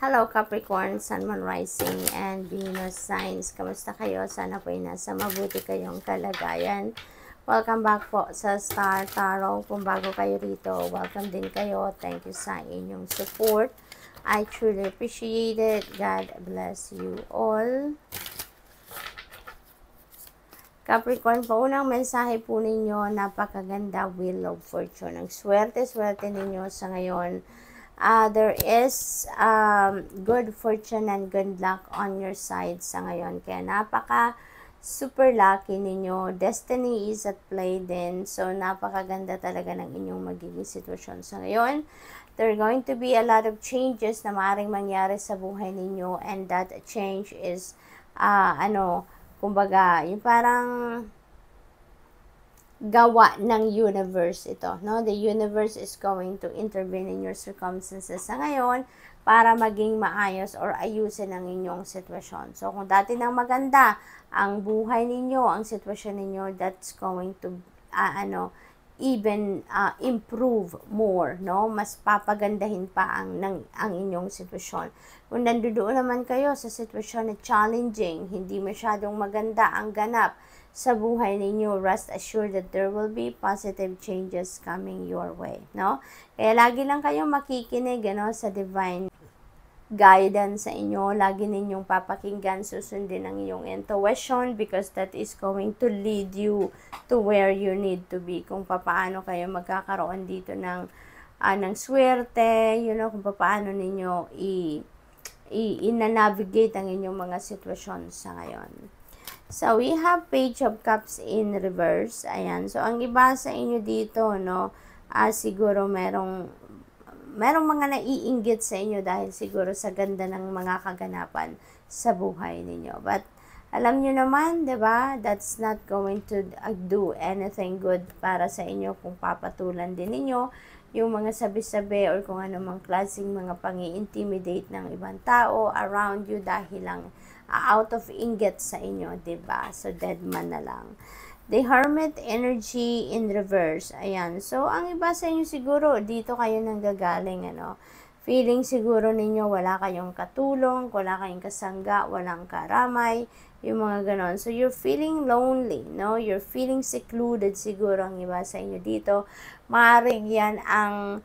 Hello Capricorn, Sun, Moon, Rising, and Venus signs. Kamusta kayo? Sana po ay nasa mabuti kayong kalagayan. Welcome back po sa Star Tarot. Kung bago kayo rito, welcome din kayo. Thank you sa inyong support. I truly appreciate it. God bless you all. Capricorn, paunang mensahe po ninyo, napakaganda, Wheel of Fortune. Ang swerte-swerte ninyo sa ngayon. There is good fortune and good luck on your side sa ngayon. Kaya napaka super lucky ninyo. Destiny is at play din. So, napakaganda talaga ng inyong magiging sitwasyon sa ngayon. There are going to be a lot of changes na maaaring mangyari sa buhay ninyo. And that change is, kumbaga, yung parang gawa ng universe ito, no? The universe is going to intervene in your circumstances sa ngayon para maging maayos or ayusin ang inyong sitwasyon. So, kung dati nang maganda ang buhay ninyo, ang sitwasyon ninyo, that's going to, improve more, no? Mas papagandahin pa ang inyong sitwasyon. Kung nandoon naman kayo sa sitwasyon na challenging, hindi masyadong maganda ang ganap sa buhay ninyo, rest assured that there will be positive changes coming your way, no? Kaya lagi lang kayong makikinig, sa divine guidance sa inyo. Lagi ninyong papakinggan, susundin ang inyong intuition because that is going to lead you to where you need to be. Kung paano kayo magkakaroon dito ng swerte, kung paano ninyo i-navigate ang inyong mga sitwasyon sa ngayon. So, we have Page of Cups in reverse. Ayan. So, ang iba sa inyo dito, siguro merong mga naiinggit sa inyo dahil siguro sa ganda ng mga kaganapan sa buhay ninyo. But, alam nyo naman, diba, that's not going to do anything good para sa inyo kung papatulan din ninyo yung mga sabi-sabi or kung anumang klaseng mga pang-i-intimidate ng ibang tao around you dahil lang out of inggit sa inyo, diba? So, dead man na lang. The Hermit energy in reverse. Ayan. So, ang iba sa inyo siguro, dito kayo nanggagaling, Feeling siguro ninyo wala kayong katulong, wala kayong kasangga, walang karamay, yung mga ganon. So, you're feeling lonely, no? You're feeling secluded siguro ang iba sa inyo dito. Maaaring yan ang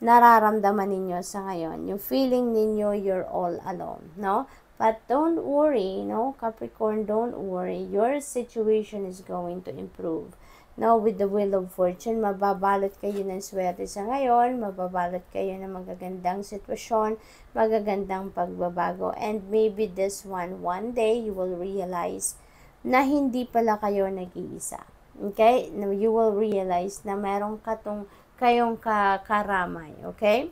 nararamdaman ninyo sa ngayon. Yung feeling ninyo, you're all alone, no? But don't worry, Capricorn, don't worry. Your situation is going to improve. Now, with the Wheel of Fortune, mababalot kayo ng swerte sa ngayon, mababalot kayo ng magagandang sitwasyon, magagandang pagbabago. And maybe this one day, you will realize na hindi pala kayo nag-iisa. Okay? You will realize na meron kayong karamay. Okay?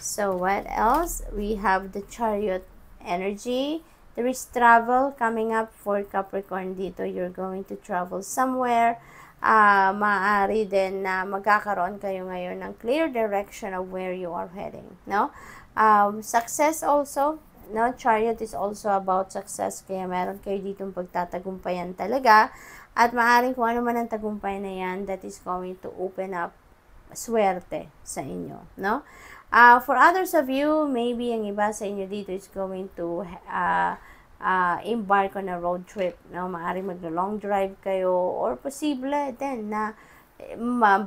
So, what else? We have the Chariot energy. There is travel coming up for Capricorn dito. You're going to travel somewhere. Maaari din na magkakaroon kayo ngayon ng clear direction of where you are heading, no? Success also, no? Chariot is also about success, kaya meron kayo ditong pagtatagumpayan talaga. At maaaring kung ano man ang tagumpay na yan, that is going to open up swerte sa inyo, no? For others of you, maybe ang iba sa inyo dito is going to embark on a road trip, no? Maaaring mag-long drive kayo or posible din na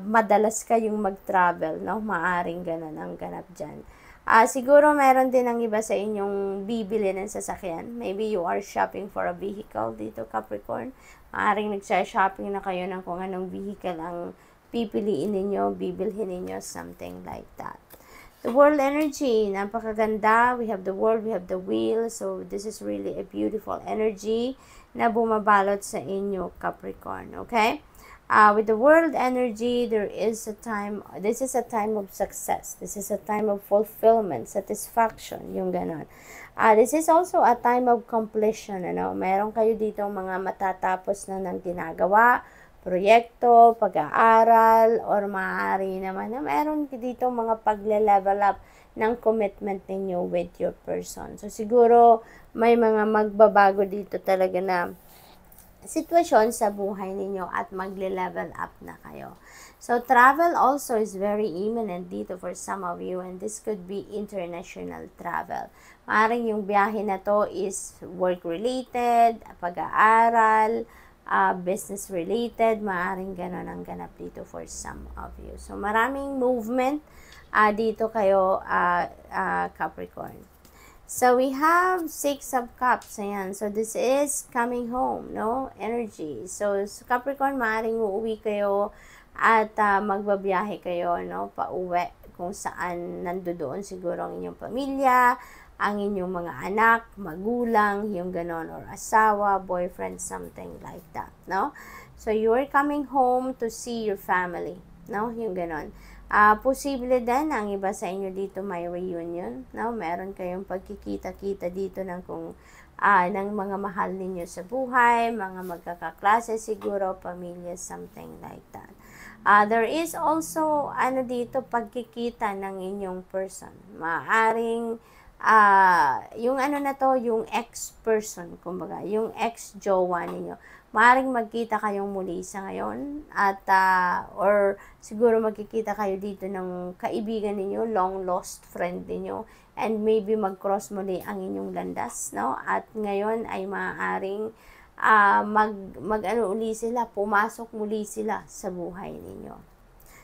madalas kayong mag-travel, no? Maaaring ganun ang ganap dyan. Siguro meron din ang iba sa inyong bibili ng sasakyan. Maybe you are shopping for a vehicle dito, Capricorn. Maaaring nagsa-shopping na kayo ng kung anong vehicle ang pipiliin ninyo, bibilhin ninyo, something like that. The World energy, napakaganda. We have the World, we have the Wheel. So, this is really a beautiful energy na bumabalot sa inyo, Capricorn. Okay? With the World energy, this is a time of success. This is a time of fulfillment, satisfaction, yung ganon. This is also a time of completion, Meron kayo dito mga matatapos na ng ginagawa, proyekto, pag-aaral, or maaari naman na meron dito mga pagle-level up ng commitment ninyo with your person. So, siguro may mga magbabago dito talaga na sitwasyon sa buhay ninyo at magle-level up na kayo. So, travel also is very imminent dito for some of you, and this could be international travel. Maaaring yung biyahe na to is work-related, pag-aaral, business-related, maaaring ganon ang ganap dito for some of you. So, maraming movement dito kayo, Capricorn. So, we have 6 of Cups. Ayan. So, this is coming home, no? Energy. So, Capricorn, maaaring uuwi kayo at magbabiyahe kayo, no? Pauwi kung saan nandoon siguro ang inyong pamilya, ang inyong mga anak, magulang, yung ganon, or asawa, boyfriend, something like that, no? So, you are coming home to see your family, no? Yung ganon. Posible din ang iba sa inyo dito may reunion, no? Meron kayong pagkikita-kita dito ng ng mga mahal ninyo sa buhay, mga magkakaklase siguro, pamilya, something like that. There is also dito pagkikita ng inyong person. Maaring yung na to, yung ex-person, kumbaga, yung ex-jowa ninyo. Maaring magkita kayong muli sa ngayon at or siguro magkikita kayo dito ng kaibigan ninyo, long lost friend ninyo, and maybe mag-cross muli ang inyong landas, no? At ngayon ay maaaring uli sila, pumasok muli sila sa buhay ninyo.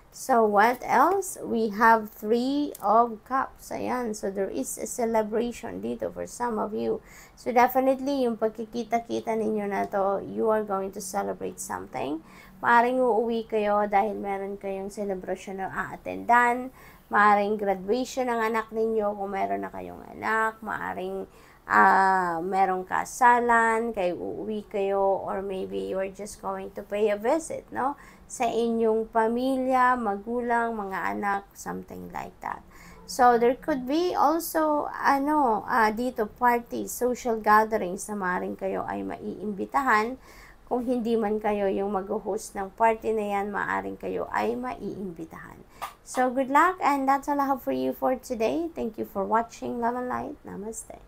So, what else? We have 3 of Cups. Ayan. So, there is a celebration dito for some of you. So, definitely, yung pagkikita-kita ninyo na to, you are going to celebrate something. Maaring uuwi kayo dahil meron kayong celebration na a-attendan. Maaring graduation ng anak ninyo kung meron na kayong anak. Maaring merong kasalan, kayo uuwi kayo, or maybe you are just going to pay a visit, no? Sa inyong pamilya, magulang, mga anak, something like that. So, there could be also, dito, parties, social gatherings na maaaring kayo ay maiimbitahan. Kung hindi man kayo yung mag-host ng party na yan, maaaring kayo ay maiimbitahan. So, good luck, and that's all I have for you for today. Thank you for watching. Love and light. Namaste.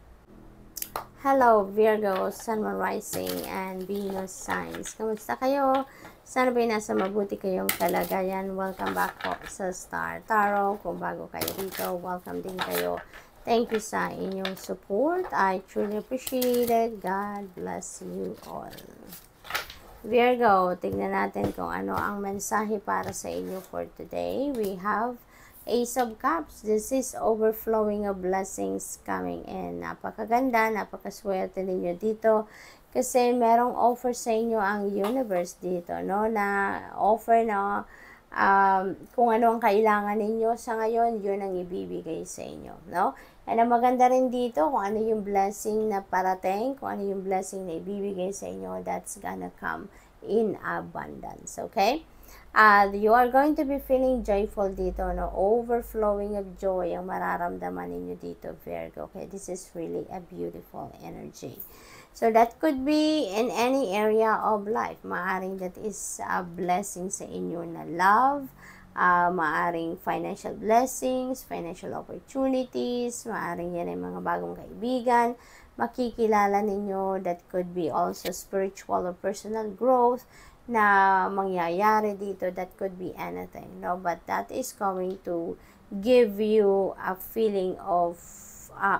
Hello, Virgo, Sun, Moon, Rising, and Venus signs. Kamusta kayo? Sana ba'y nasa mabuti kayong kalagayan? Welcome back po sa Star Tarot. Kung bago kayo dito, welcome din kayo. Thank you sa inyong support. I truly appreciate it. God bless you all. Virgo, tignan natin kung ano ang mensahe para sa inyo for today. We have Ace of Cups. This is overflowing of blessings coming in. Napakaganda, napakaswerte ninyo dito. Kasi merong offer sa inyo ang universe dito, no? Na offer na kung ano ang kailangan ninyo sa ngayon, yun ang ibibigay sa inyo, no? And ang maganda rin dito, kung ano yung blessing na parating, kung ano yung blessing na ibibigay sa inyo, that's gonna come in abundance, okay? You are going to be feeling joyful dito, no? Overflowing of joy ang mararamdaman ninyo dito, Virgo. Okay, this is really a beautiful energy. So, that could be in any area of life. Maaring that is a blessing sa inyo na love, maaring financial blessings, financial opportunities, maaring yan ay mga bagong kaibigan, makikilala ninyo. That could be also spiritual or personal growth na mangyayari dito. That could be anything, no? But that is going to give you a feeling of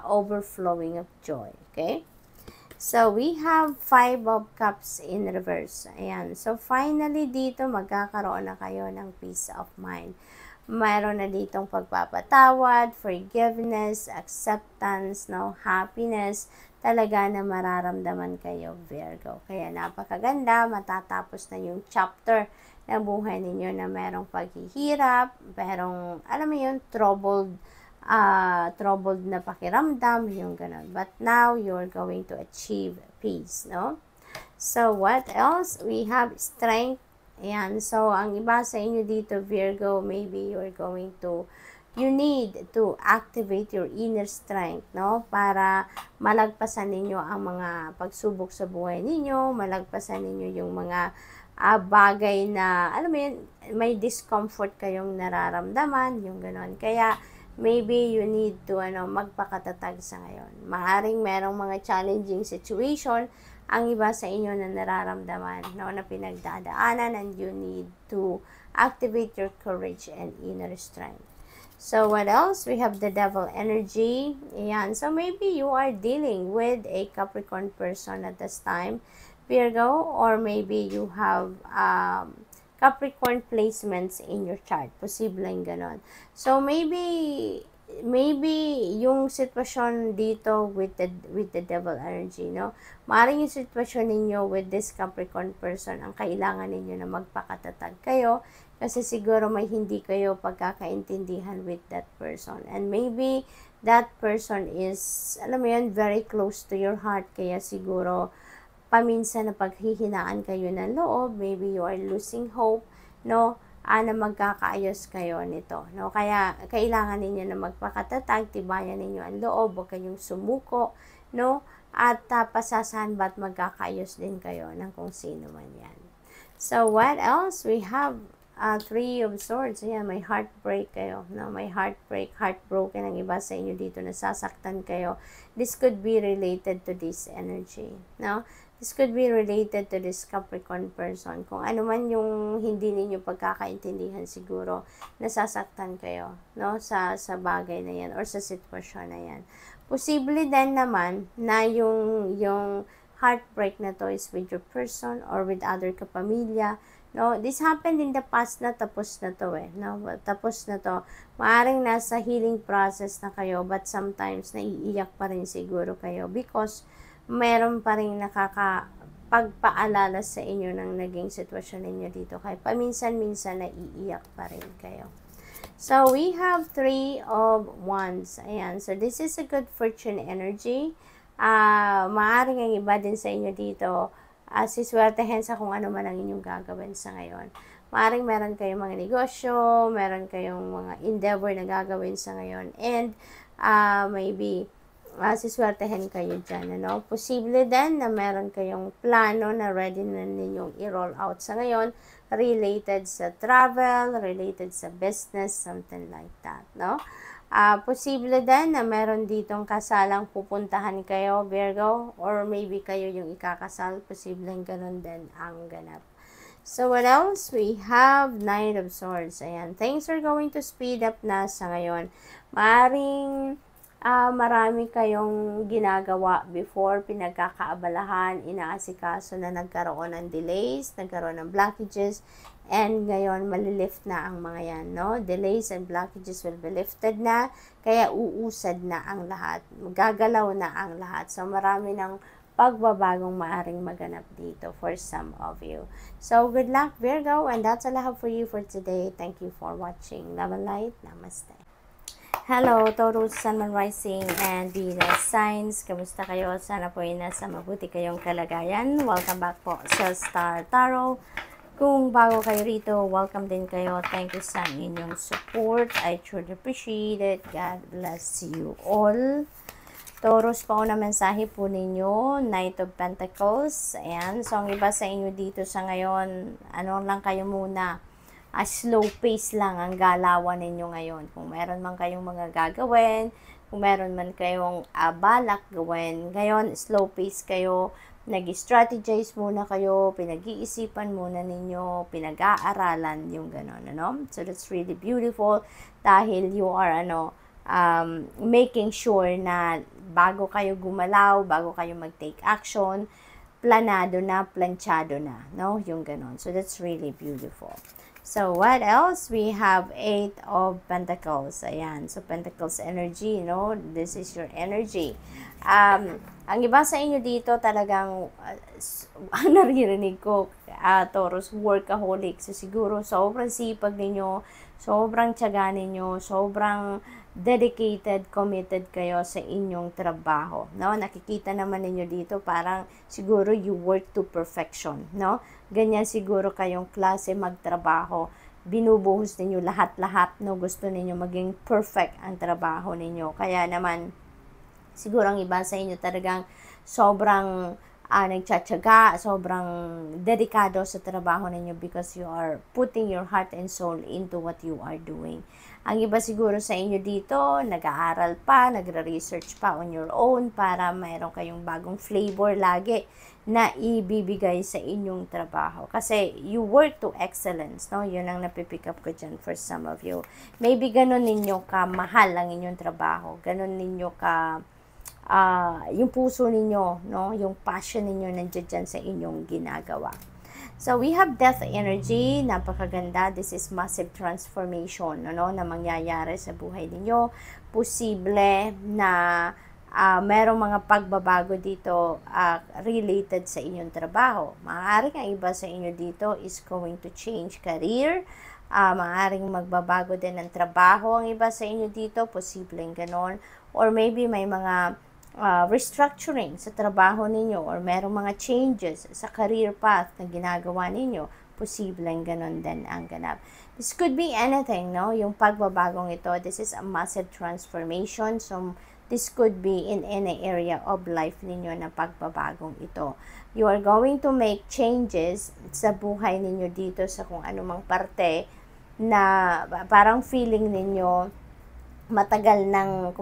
overflowing of joy, okay? So, we have 5 of Cups in reverse. Ayan. So, finally dito, magkakaroon na kayo ng peace of mind. Mayroon na ditong pagpapatawad, forgiveness, acceptance, no, happiness. Talaga na mararamdaman kayo, Virgo. Kaya napakaganda, matatapos na yung chapter ng buhay ninyo na merong paghihirap, merong, alam mo yun, troubled na pakiramdam, yung ganun. But now, you're going to achieve peace, no? So, what else? We have strength. Ayan. So, ang iba sa inyo dito, Virgo, maybe you need to activate your inner strength, no? Para malagpasan ninyo ang mga pagsubok sa buhay ninyo, malagpasan ninyo yung mga bagay na, alam mo yun, may discomfort kayong nararamdaman, yung ganun. Kaya, maybe you need to magpakatatag sa ngayon. Maaring merong mga challenging situation ang iba sa inyo na nararamdaman, no, na pinagdadaanan, and you need to activate your courage and inner strength. So, what else? We have the devil energy. Ayan. So, maybe you are dealing with a Capricorn person at this time, Virgo, or maybe you have Capricorn placements in your chart. Posibleng ganon. So, maybe yung sitwasyon dito with the devil energy, no? Maaaring yung sitwasyon ninyo with this Capricorn person, ang kailangan ninyo na magpakatatag kayo, kasi siguro may hindi kayo pagkakaintindihan with that person. And maybe that person is, alam mo yun, very close to your heart. Kaya siguro paminsan na paghihinaan kayo ng loob, maybe you are losing hope, no? Na magkakaayos kayo nito, no? Kaya kailangan ninyo na magpakatatag, tibayan ninyo ang loob, huwag kayong sumuko, no? At pasasahan ba't magkakaayos din kayo ng kung sino man yan. So, what else? We have Three of Swords. Ayan, may heartbreak kayo, no? May heartbroken ang iba sa inyo dito, nasasaktan kayo. This could be related to this energy, no? This could be related to this Capricorn person. Kung ano man yung hindi ninyo pagkakaintindihan, siguro nasasaktan kayo, no? Sa bagay na yan or sa sitwasyon na yan. Posible din naman na yung heartbreak na to is with your person or with other kapamilya. No, this happened in the past na, tapos na to no, tapos na to. Maaring nasa healing process na kayo, but sometimes naiiyak pa rin siguro kayo because meron pa rin nakakapagpaalala sa inyo ng naging sitwasyon ninyo dito. Kaya paminsan-minsan naiiyak pa rin kayo. So, we have Three of Wands. Ayan, so this is a good fortune energy. Maaring ang iba din sa inyo dito, siswertehin sa kung ano man ang inyong gagawin sa ngayon. Maaring meron kayong mga negosyo, meron kayong mga endeavor na gagawin sa ngayon, and maybe siswertehin kayo dyan, ano? Posible din na meron kayong plano na ready na ninyong i-roll out sa ngayon, related sa travel, related sa business, something like that, no? Posible din na meron ditong kasalang pupuntahan kayo, Virgo, or maybe kayo yung ikakasal, posibleng ganun din ang ganap. So, what else? We have Knight of Swords. Ayan, things are going to speed up na sa ngayon. Maaring marami kayong ginagawa before, pinagkakaabalahan, inaasikaso na nagkaroon ng delays, nagkaroon ng blockages, and ngayon malilift na ang mga yan, no? Delays and blockages will be lifted na, kaya uusad na ang lahat, gagalaw na ang lahat. So, marami ng pagbabagong maaring maganap dito for some of you. So, good luck, Virgo, and that's all I have for you for today. Thank you for watching. Love and light. Namaste. Hello, Taurus, Sun, Moon, Rising, and Venus signs. Kamusta kayo? Sana po ay nasa mabuti kayong kalagayan. Welcome back po sa Star Tarot. Kung bago kayo rito, welcome din kayo. Thank you sa inyong support. I truly appreciate it. God bless you all. Taurus, pa na mensahe po ninyo. Knight of Pentacles. Ayan. So, ang iba sa inyo dito sa ngayon, ano lang kayo muna. Slow pace lang ang galawan ninyo ngayon. Kung meron man kayong mga gagawin, kung meron man kayong balak gawin, ngayon, slow pace kayo. Nag-strategize muna kayo, pinag-iisipan muna ninyo, pinag-aaralan yung gano'n, ano? So, that's really beautiful dahil you are, making sure na bago kayo gumalaw, bago kayo mag-take action, planado na, planchado na, no? Yung gano'n. So, that's really beautiful. So, what else? We have Eight of Pentacles. Ayan. So, Pentacles energy, no? This is your energy. Ang iba sa inyo dito talagang naririnig ko, Taurus, workaholic. So, siguro, sobrang sipag ninyo, sobrang tiyaga ninyo, sobrang dedicated, committed kayo sa inyong trabaho, no? Nakikita naman ninyo dito, parang siguro you work to perfection, no? Ganyan siguro kayong klase magtrabaho. Binubuhos ninyo lahat-lahat, no? Gusto ninyo maging perfect ang trabaho ninyo. Kaya naman, siguro ang iba sa inyo talagang sobrang nagtsatsaga, sobrang dedikado sa trabaho ninyo because you are putting your heart and soul into what you are doing. Ang iba siguro sa inyo dito, nag-aaral pa, nagre-research pa on your own para mayroon kayong bagong flavor lagi na ibibigay sa inyong trabaho. Kasi you work to excellence, no? Yun ang napipick up ko dyan for some of you. Maybe ganun ninyo kamahal ang inyong trabaho. Ganun ninyo yung puso ninyo, no? Yung passion ninyo nandiyan dyan sa inyong ginagawa. So, we have death energy. Napakaganda. This is massive transformation, no, na mangyayari sa buhay ninyo. Posible na merong mga pagbabago dito related sa inyong trabaho. Maaaring ang iba sa inyo dito is going to change career. Maaaring magbabago din ng trabaho ang iba sa inyo dito. Posibleng ganon. Or maybe may mga restructuring sa trabaho ninyo or merong mga changes sa career path na ginagawa ninyo, posibleng ganon din ang ganap. This could be anything, no? Yung pagbabagong ito, this is a massive transformation. So, this could be in any area of life ninyo na pagbabagong ito. You are going to make changes sa buhay ninyo dito sa kung anumang parte na parang feeling ninyo matagal ng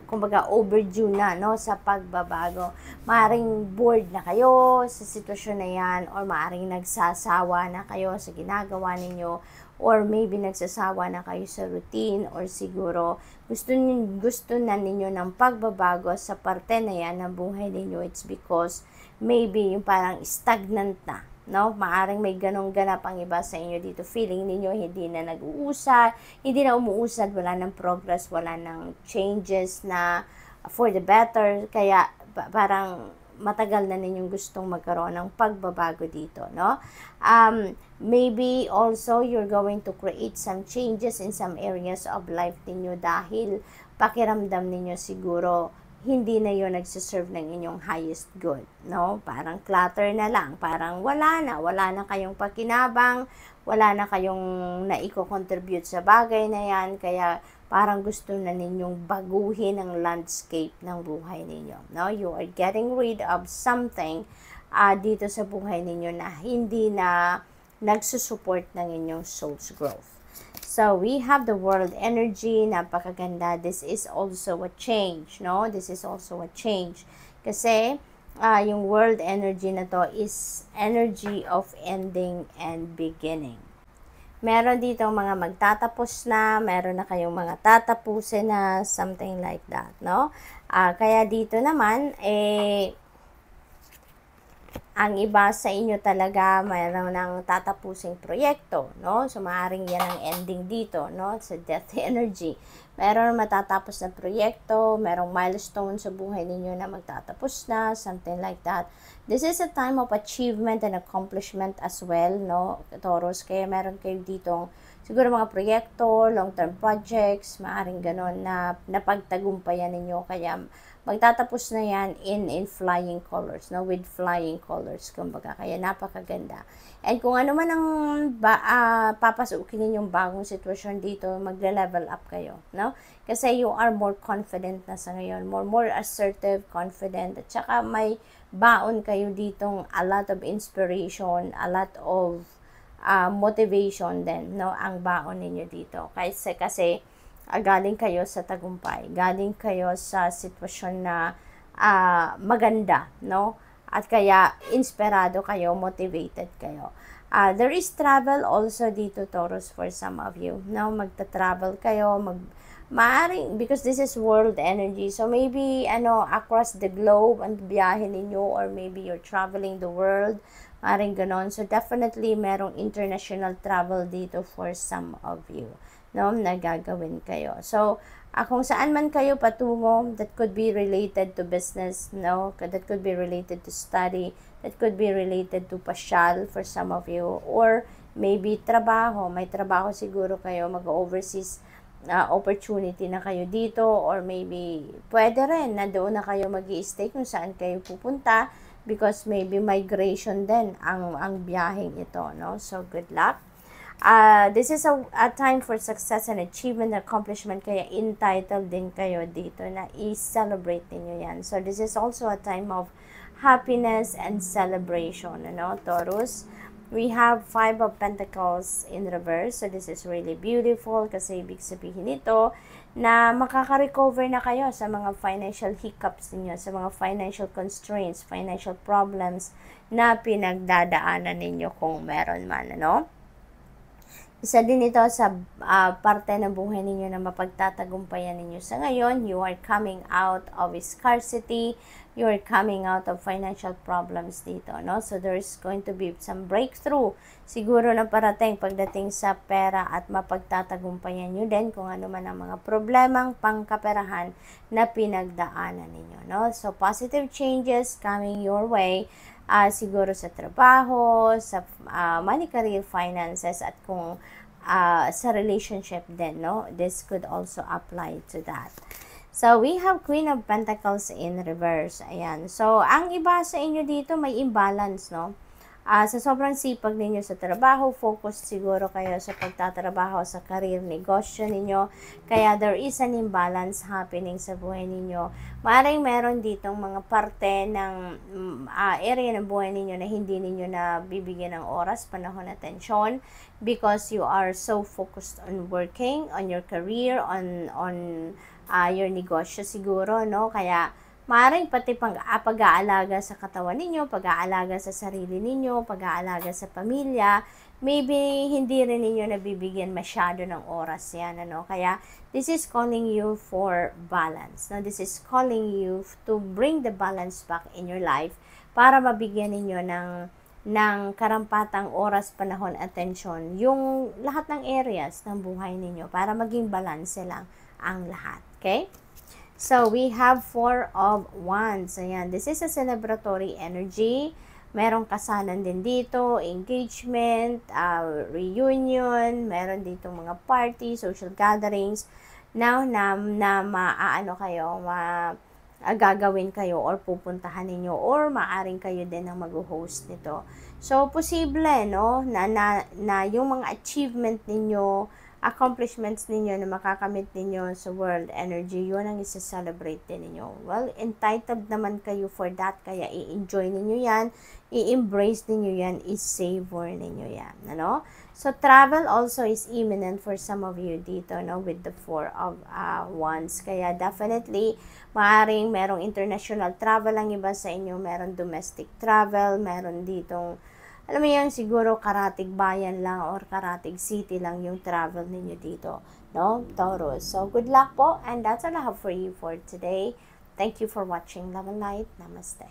kumbaga overdue na, no, sa pagbabago. Maaring bored na kayo sa sitwasyon na yan, or maaring nagsasawa na kayo sa ginagawa ninyo, or maybe nagsasawa na kayo sa routine, or siguro gusto na ninyo ng pagbabago sa parte na yan ng buhay ninyo. It's because maybe yung parang stagnant na, no? Maaring may ganong ganap ang iba sa inyo dito. Feeling ninyo hindi na nag-uusad, hindi na umuusad, wala ng progress, wala ng changes na for the better. Kaya parang matagal na ninyong gustong magkaroon ng pagbabago dito, no? Maybe also you're going to create some changes in some areas of life ninyo dahil pakiramdam ninyo siguro hindi na yun nagsiserve ng inyong highest good, no? Parang clutter na lang, parang wala na kayong pakinabang, wala na kayong naiko-contribute sa bagay na yan, kaya parang gusto na ninyong baguhin ang landscape ng buhay ninyo, no? You are getting rid of something dito sa buhay ninyo na hindi na nagsusupport ng inyong soul's growth. So, we have the world energy. Napakaganda. This is also a change, no? This is also a change. Kasi, yung world energy na to is energy of ending and beginning. Meron dito mga magtatapos na, meron na kayong mga tatapusin na, something like that, no? Kaya dito naman, ang iba sa inyo talaga mayroon ng tatapusing proyekto, no? So, maaaring yan ang ending dito, no? Sa death energy. Meron matatapos na proyekto, merong milestone sa buhay ninyo na magtatapos na, something like that. This is a time of achievement and accomplishment as well, no, Taurus? Kaya meron kayo dito siguro mga proyekto, long-term projects, maaaring ganon na napagtagumpayan ninyo. Kaya magtatapos na yan in flying colors, no? With flying colors, kumbaga. Kaya napakaganda. And kung ano man ang papasukin ninyong bagong sitwasyon dito, magle-level up kayo, no? Kasi you are more confident na sa ngayon. More assertive, confident. At saka may baon kayo ditong a lot of inspiration, a lot of motivation din, no? Ang baon ninyo dito. Kasi galing kayo sa tagumpay, galing kayo sa sitwasyon na maganda, no? At kaya inspirado kayo, motivated kayo. There is travel also dito, Taurus, for some of you, no? Magta-travel kayo, maaring, because this is world energy, so maybe across the globe ang biyahe ninyo, or maybe you're traveling the world, maaring ganon. So definitely merong international travel dito for some of you, no, nagagawin kayo. So, kung saan man kayo patungo, that could be related to business, no, that could be related to study, that could be related to pasyal for some of you, or maybe trabaho. May trabaho siguro kayo, mag-overseas opportunity na kayo dito, or maybe pwede rin na doon na kayo mag-i-stay kung saan kayo pupunta, because maybe migration din ang biyaheng ito, no? So, good luck. This is a time for success and achievement and accomplishment, kaya entitled din kayo dito na i-celebrate niyo yan. So, this is also a time of happiness and celebration, Taurus? We have Five of Pentacles in reverse. So, this is really beautiful kasi ibig sabihin nito na makaka-recover na kayo sa mga financial hiccups ninyo, sa mga financial constraints, financial problems na pinagdadaanan ninyo kung meron man, ano? Isa din ito sa parte ng buhay ninyo na mapagtatagumpayan ninyo sa ngayon. You are coming out of scarcity. You are coming out of financial problems dito, no? So, there's going to be some breakthrough. Siguro na parating pagdating sa pera at mapagtatagumpayan nyo din kung ano man ang mga problemang pangkaperahan na pinagdaanan ninyo, no? So, positive changes coming your way. Siguro sa trabaho, sa money, career, finances, at kung sa relationship din, no? This could also apply to that. So, we have Queen of Pentacles in reverse. Ayan. So, ang iba sa inyo dito may imbalance, no? Sa sobrang sipag ninyo sa trabaho, focus siguro kayo sa pagtatrabaho, sa career, negosyo ninyo. Kaya there is an imbalance happening sa buhay ninyo. Maaaring meron ditong mga parte ng area ng buhay ninyo na hindi ninyo na bibigyan ng oras, panahon, atensyon because you are so focused on working, on your career, on your negosyo siguro, no? Kaya maaaring pati pag-aalaga sa katawan ninyo, pag-aalaga sa sarili ninyo, pag-aalaga sa pamilya, maybe hindi rin ninyo nabibigyan masyado ng oras yan, ano? Kaya, this is calling you for balance. No? This is calling you to bring the balance back in your life para mabigyan ninyo ng karampatang oras, panahon, atensyon, yung lahat ng areas ng buhay ninyo para maging balance lang ang lahat. Okay? So, we have Four of Wands. Ayan, this is a celebratory energy. Merong kasalan din dito, engagement, reunion, meron dito mga party, social gatherings. Now, na maaano kayo, gagawin kayo or pupuntahan ninyo or maaring kayo din ang mag-host nito. So, posible, no, na yung mga achievement ninyo, accomplishments ninyo na makakamit ninyo sa world energy, yun ang isa-celebrate din ninyo. Well, entitled naman kayo for that, kaya i-enjoy ninyo yan, i-embrace ninyo yan, i-savor ninyo yan, ano? So, travel also is imminent for some of you dito, no, with the Four of Wands. Kaya definitely, maaaring merong international travel ang iba sa inyo, meron domestic travel, meron ditong alam mo yan, siguro karatig bayan lang or karatig city lang yung travel ninyo dito, no? Taurus. So, good luck po. And that's all I have for you for today. Thank you for watching. Love and light. Namaste.